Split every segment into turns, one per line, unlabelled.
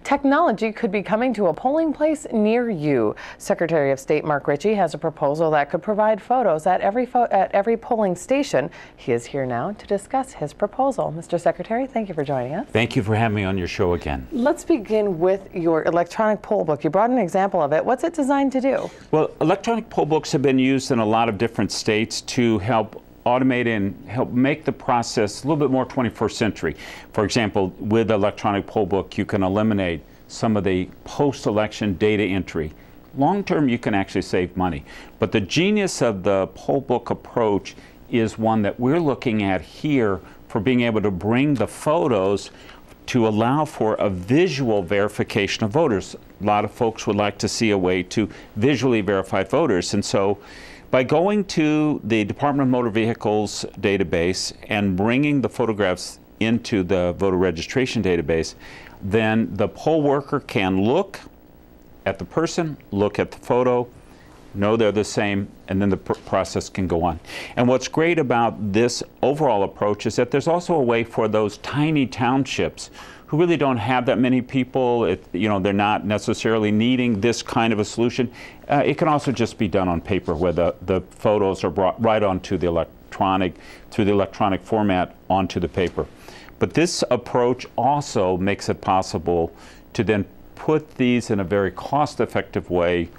Technology could be coming to a polling place near you. Secretary of State Mark Ritchie has a proposal that could provide photos at every polling station. He is here now to discuss his proposal. Mr. Secretary, thank you for joining us.
Thank you for having me on your show again.
Let's begin with your electronic poll book. You brought an example of it. What's it designed to do?
Well, electronic poll books have been used in a lot of different states to help automate and help make the process a little bit more 21st century. For example, with electronic poll book, you can eliminate some of the post-election data entry. Long term, you can actually save money. But the genius of the poll book approach is one that we're looking at here for being able to bring the photos to allow for a visual verification of voters. A lot of folks would like to see a way to visually verify voters. And so by going to the Department of Motor Vehicles database and bringing the photographs into the voter registration database, then the poll worker can look at the person, look at the photo, know they're the same, and then the process can go on. And what's great about this overall approach is that there's also a way for those tiny townships who really don't have that many people, they're not necessarily needing this kind of a solution. It can also just be done on paper where the photos are brought right onto the through the electronic format onto the paper. But this approach also makes it possible to then put these in a very cost-effective way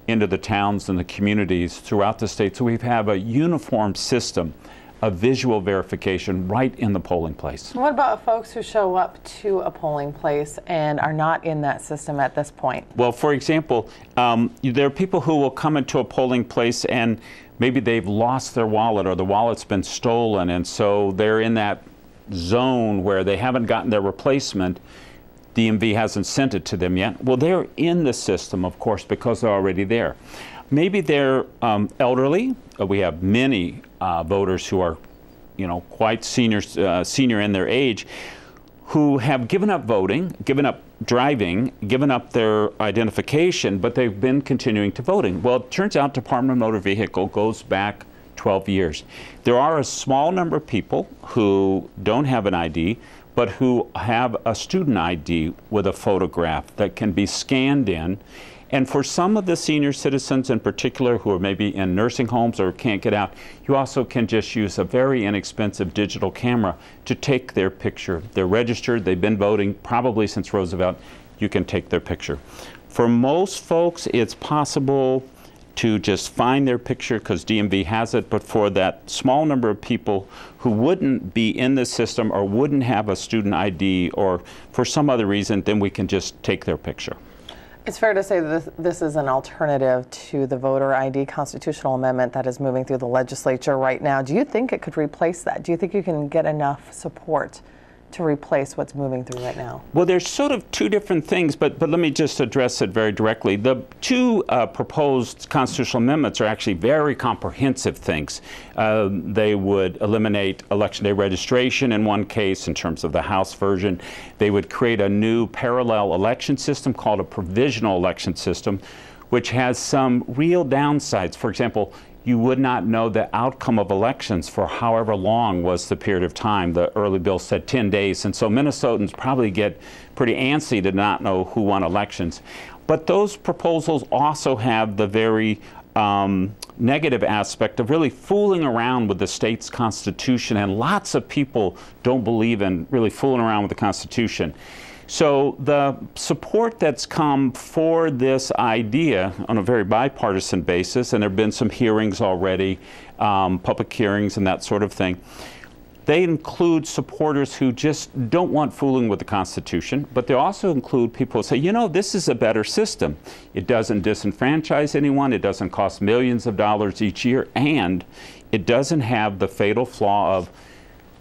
into the towns and the communities throughout the state, so we have a uniform system of visual verification right in the polling place.
What about folks who show up to a polling place and are not in that system at this point?
Well, for example, there are people who will come into a polling place and maybe they've lost their wallet or the wallet's been stolen, and so they're in that zone where they haven't gotten their replacement. DMV hasn't sent it to them yet. Well, they're in the system, of course, because they're already there. Maybe they're elderly. We have many voters who are, quite senior in their age, who have given up voting, given up driving, given up their identification, but they've been continuing to voting. Well, it turns out Department of Motor Vehicle goes back 12 years. There are a small number of people who don't have an ID, but who have a student ID with a photograph that can be scanned in. And for some of the senior citizens in particular who are maybe in nursing homes or can't get out, you also can just use a very inexpensive digital camera to take their picture. They're registered, they've been voting probably since Roosevelt. You can take their picture. For most folks, it's possible to just find their picture because DMV has it, but for that small number of people who wouldn't be in the system or wouldn't have a student ID or for some other reason, then we can just take their picture.
It's fair to say that this is an alternative to the voter ID constitutional amendment that is moving through the legislature right now. Do you think it could replace that? Do you think you can get enough support to replace what's moving through right now?
Well, there's sort of two different things, but let me just address it very directly. The two proposed constitutional amendments are actually very comprehensive things. They would eliminate election day registration in one case in terms of the House version. They would create a new parallel election system called a provisional election system, which has some real downsides. For example, you would not know the outcome of elections for however long was the period of time. The early bill said 10 days, and so Minnesotans probably get pretty antsy to not know who won elections. But those proposals also have the very negative aspect of really fooling around with the state's constitution, and lots of people don't believe in really fooling around with the Constitution. So the support that's come for this idea on a very bipartisan basis, and there have been some hearings already, public hearings and that sort of thing, they include supporters who just don't want fooling with the Constitution, but they also include people who say, this is a better system. It doesn't disenfranchise anyone, it doesn't cost millions of dollars each year, and it doesn't have the fatal flaw of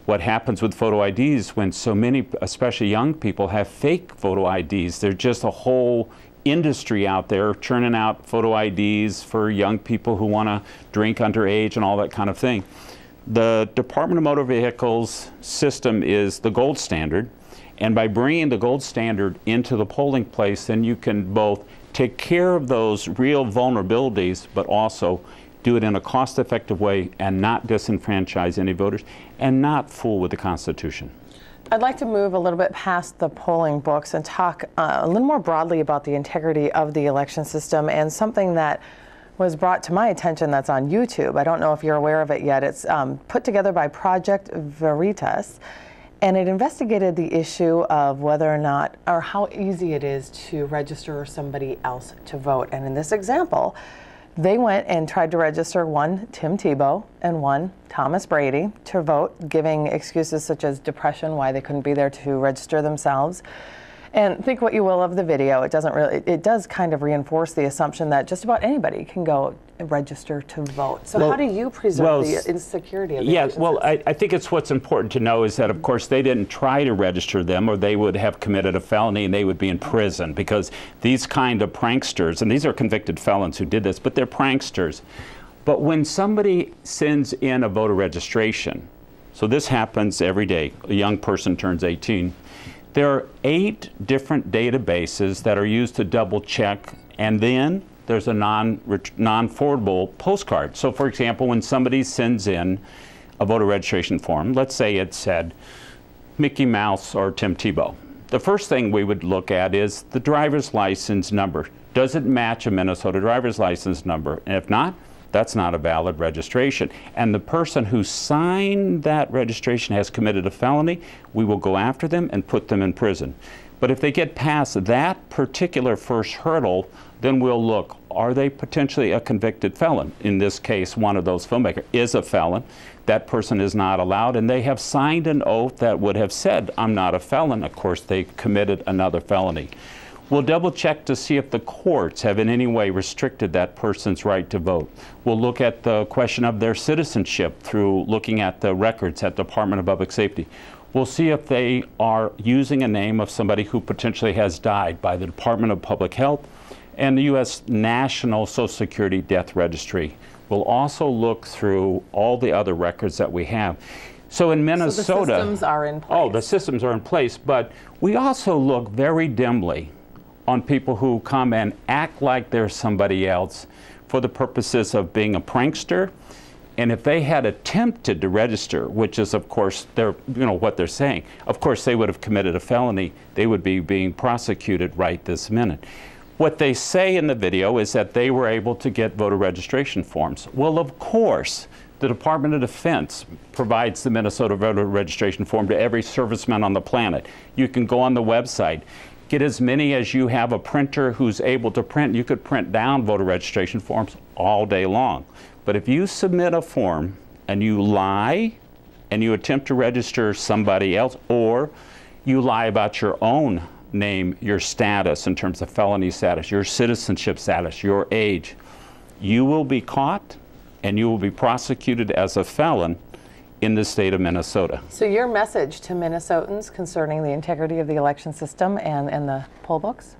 what happens with photo IDs when so many, especially young people, have fake photo IDs. There's just a whole industry out there churning out photo IDs for young people who want to drink underage and all that kind of thing. The Department of Motor Vehicles system is the gold standard, and by bringing the gold standard into the polling place, then you can both take care of those real vulnerabilities, but also do it in a cost-effective way and not disenfranchise any voters and not fool with the Constitution.
I'd like to move a little bit past the polling books and talk a little more broadly about the integrity of the election system and something that was brought to my attention that's on YouTube. I don't know if you're aware of it yet. It's put together by Project Veritas, and it investigated the issue of whether or not, or how easy it is to register somebody else to vote. And in this example, they went and tried to register one Tim Tebow and one Thomas Brady to vote, giving excuses such as depression, why they couldn't be there to register themselves. And think what you will of the video. It does kind of reinforce the assumption that just about anybody can go and register to vote. So how do you preserve the insecurity of the election system?
I think it's what's important to know is that, of course, they didn't try to register them, or they would have committed a felony and they would be in prison, because these kind of pranksters, and these are convicted felons who did this, but they're pranksters. But when somebody sends in a voter registration, so this happens every day, a young person turns 18, there are 8 different databases that are used to double check, and then there's a non-forwardable postcard. So for example, when somebody sends in a voter registration form, let's say it said Mickey Mouse or Tim Tebow, the first thing we would look at is the driver's license number. Does it match a Minnesota driver's license number? And if not, that's not a valid registration. And the person who signed that registration has committed a felony, we will go after them and put them in prison. But if they get past that particular first hurdle, then we'll look, are they potentially a convicted felon? In this case, one of those filmmakers is a felon. That person is not allowed, and they have signed an oath that would have said, I'm not a felon. Of course, they committed another felony. We'll double check to see if the courts have in any way restricted that person's right to vote. We'll look at the question of their citizenship through looking at the records at the Department of Public Safety. We'll see if they are using a name of somebody who potentially has died by the Department of Public Health and the U.S. National Social Security Death Registry. We'll also look through all the other records that we have. So in Minnesota,
so the systems are in place.
Oh, the systems are in place, but we also look very dimly on people who come and act like they're somebody else for the purposes of being a prankster. And if they had attempted to register, which is of course what they're saying, of course they would have committed a felony. They would be being prosecuted right this minute. What they say in the video is that they were able to get voter registration forms. Well, of course, the Department of Defense provides the Minnesota voter registration form to every serviceman on the planet. You can go on the website, get as many as you have a printer who's able to print. You could print down voter registration forms all day long. But if you submit a form and you lie and you attempt to register somebody else, or you lie about your own name, your status in terms of felony status, your citizenship status, your age, you will be caught and you will be prosecuted as a felon in the state of Minnesota.
So your message to Minnesotans concerning the integrity of the election system and the poll books?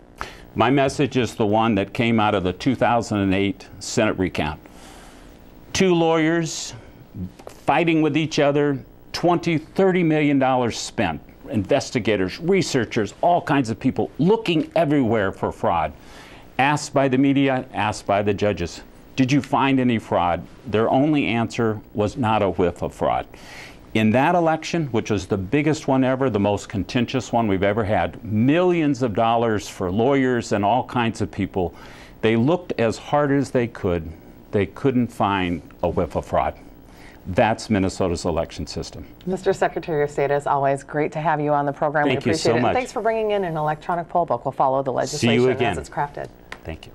My message is the one that came out of the 2008 Senate recount. 2 lawyers fighting with each other, $20–30 million spent. Investigators, researchers, all kinds of people looking everywhere for fraud. Asked by the media, asked by the judges, did you find any fraud? Their only answer was not a whiff of fraud. In that election, which was the biggest one ever, the most contentious one we've ever had, millions of dollars for lawyers and all kinds of people, they looked as hard as they could. They couldn't find a whiff of fraud. That's Minnesota's election system.
Mr. Secretary of State, as always, great to have you on the program.
Thank you so
appreciate it.
much.
And thanks for bringing in an electronic poll book. We'll follow the legislation as it's crafted.
Thank you.